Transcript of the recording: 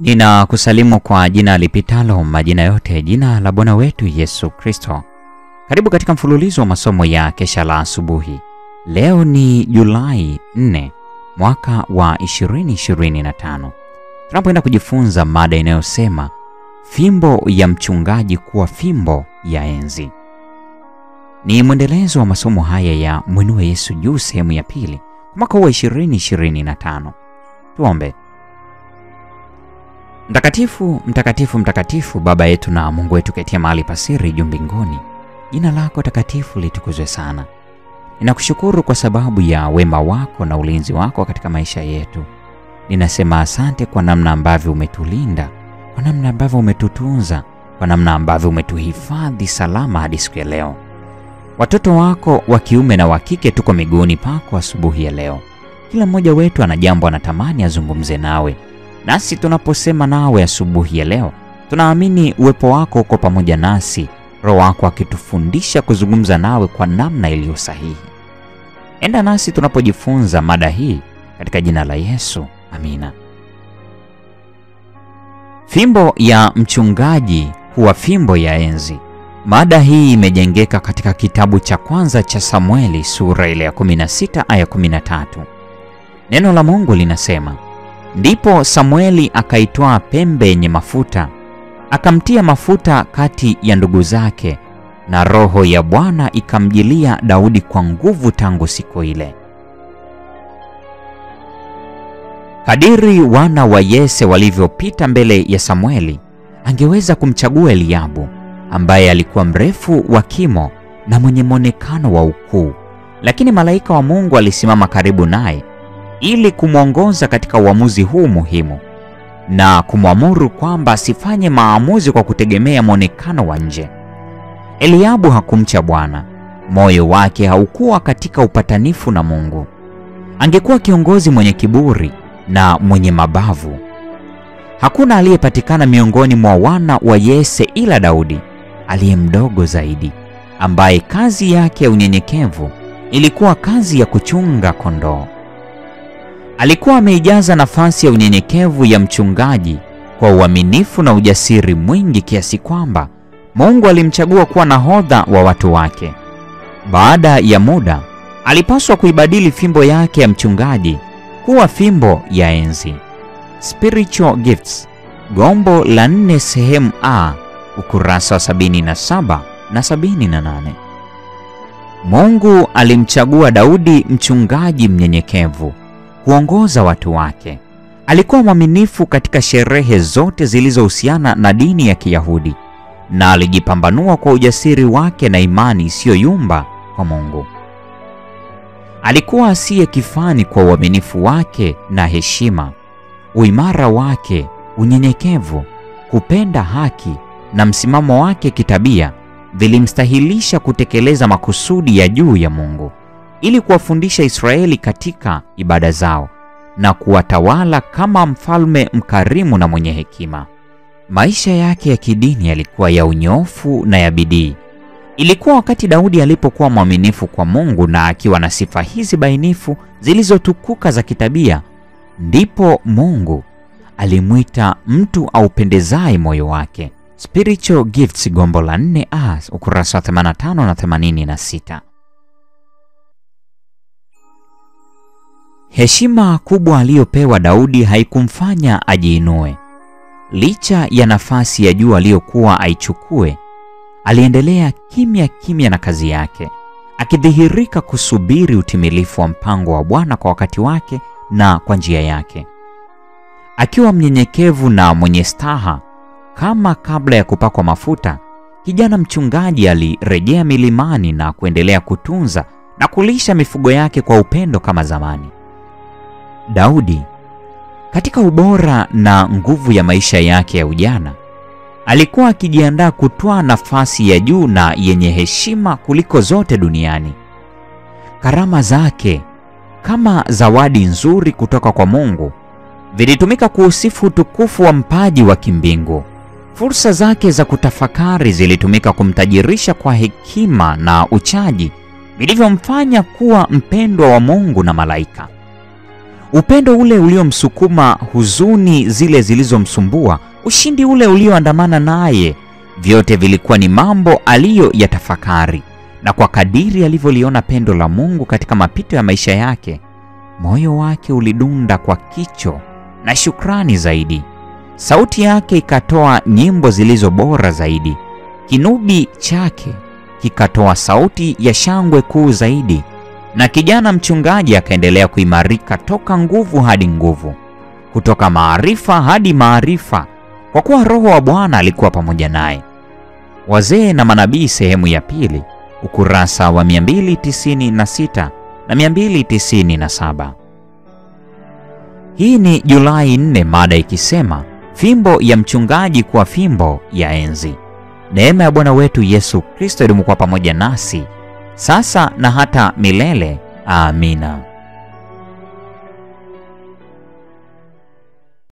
Ninakusalimu kwa jina lipitalo majina yote, jina la Bwana wetu Yesu Kristo. Karibu katika mfululizo wa masomo ya kesha la asubuhi. Leo ni Julai 4 mwaka wa 2025. Tunapoenda kujifunza mada inayosema fimbo ya mchungaji kuwa fimbo ya enzi. Ni mwendelezo wa masomo haya ya Mwinue Yesu Juu sehemu ya pili kwa mwaka wa 2025. Tuombe. Mtakatifu, mtakatifu, mtakatifu, Baba yetu na Mungu wetu ketia mahali pasiri juu mbinguni. Jina lako takatifu litukuzwe sana. Ninakushukuru kwa sababu ya wema wako na ulinzi wako katika maisha yetu. Ninasema asante kwa namna ambavyo umetulinda, kwa namna ambavyo umetutunza, kwa namna ambavyo umetuhifadhi salama hadi siku ya leo. Watoto wako wa kiume na wa kike tuko miguuni pako asubuhi ya leo. Kila mmoja wetu ana jambo anatamani azungumze nawe. Nasi tunaposema nawe asubuhi ya leo, tunaamini uwepo wako uko pamoja nasi, Roho wako akitufundisha kuzungumza nawe kwa namna iliyo sahihi. Enda nasi tunapojifunza mada hii katika jina la Yesu. Amina. Fimbo ya mchungaji kuwa fimbo ya enzi. Mada hii imejengeka katika kitabu cha kwanza cha Samueli sura ile ya 16 aya 13. Neno la Mungu linasema, ndipo Samueli akaitwaa pembe yenye mafuta, akamtia mafuta kati ya ndugu zake, na roho ya Bwana ikamjilia Daudi kwa nguvu tangu siku ile. Kadiri wana wa Yese walivyopita mbele ya Samueli, angeweza kumchagua Eliabu, ambaye alikuwa mrefu wa kimo na mwenye monekano wa ukuu, lakini malaika wa Mungu alisimama karibu naye ili kumwongoza katika uamuzi huu muhimu na kumwamuru kwamba asifanye maamuzi kwa kutegemea monekano wa nje. Eliabu hakumcha Bwana, moyo wake haukuwa katika upatanifu na Mungu. Angekuwa kiongozi mwenye kiburi na mwenye mabavu. Hakuna aliyepatikana miongoni mwa wana wa Yese ila Daudi, aliye mdogo zaidi, ambaye kazi yake ya unyenyekevu ilikuwa kazi ya kuchunga kondoo. Alikuwa ameijaza nafasi ya unyenyekevu ya mchungaji kwa uaminifu na ujasiri mwingi kiasi kwamba Mungu alimchagua kuwa nahodha wa watu wake. Baada ya muda, alipaswa kuibadili fimbo yake ya mchungaji kuwa fimbo ya enzi. Spiritual Gifts, gombo la 4 sehemu A, ukurasa wa 77 na 78. Mungu alimchagua Daudi mchungaji mnyenyekevu kuongoza watu wake. Alikuwa mwaminifu katika sherehe zote zilizohusiana na dini ya Kiyahudi, na alijipambanua kwa ujasiri wake na imani isiyoyumba kwa Mungu. Alikuwa asiye kifani kwa uaminifu wake na heshima. Uimara wake, unyenyekevu, kupenda haki na msimamo wake kitabia vilimstahilisha kutekeleza makusudi ya juu ya Mungu ili kuwafundisha Israeli katika ibada zao na kuwatawala kama mfalme mkarimu na mwenye hekima. Maisha yake ya kidini yalikuwa ya unyofu na ya bidii. Ilikuwa wakati Daudi alipokuwa mwaminifu kwa Mungu na akiwa na sifa hizi bainifu zilizotukuka za kitabia, ndipo Mungu alimwita mtu aupendezaye moyo wake. Spiritual Gifts, gombo la 4A, ukurasa wa 85 na 86. Heshima kubwa aliyopewa Daudi haikumfanya ajiinue. Licha ya nafasi ya juu aliyokuwa aichukue, aliendelea kimya kimya na kazi yake, akidhihirika kusubiri utimilifu wa mpango wa Bwana kwa wakati wake na kwa njia yake. Akiwa mnyenyekevu na mwenye staha kama kabla ya kupakwa mafuta, kijana mchungaji alirejea milimani na kuendelea kutunza na kulisha mifugo yake kwa upendo kama zamani. Daudi, katika ubora na nguvu ya maisha yake ya ujana, alikuwa akijiandaa kutwaa nafasi ya juu na yenye heshima kuliko zote duniani. Karama zake, kama zawadi nzuri kutoka kwa Mungu, vilitumika kuusifu utukufu wa mpaji wa kimbingu. Fursa zake za kutafakari zilitumika kumtajirisha kwa hekima na uchaji, vilivyomfanya kuwa mpendwa wa Mungu na malaika. upendo ule uliomsukuma, huzuni zile zilizomsumbua, ushindi ule ulioandamana naye, vyote vilikuwa ni mambo aliyoyatafakari. Na kwa kadiri alivyoliona pendo la Mungu katika mapito ya maisha yake, moyo wake ulidunda kwa kicho na shukrani zaidi. Sauti yake ikatoa nyimbo zilizo bora zaidi. Kinubi chake kikatoa sauti ya shangwe kuu zaidi. Na kijana mchungaji akaendelea kuimarika toka nguvu hadi nguvu, kutoka maarifa hadi maarifa, kwa kuwa Roho wa Bwana alikuwa pamoja naye. Wazee na Manabii sehemu ya pili, ukurasa wa 296 na 297. Hii ni Julai 4, mada ikisema fimbo ya mchungaji kuwa fimbo ya enzi. Neema ya Bwana wetu Yesu Kristo idumu kwa pamoja nasi sasa na hata milele. Amina.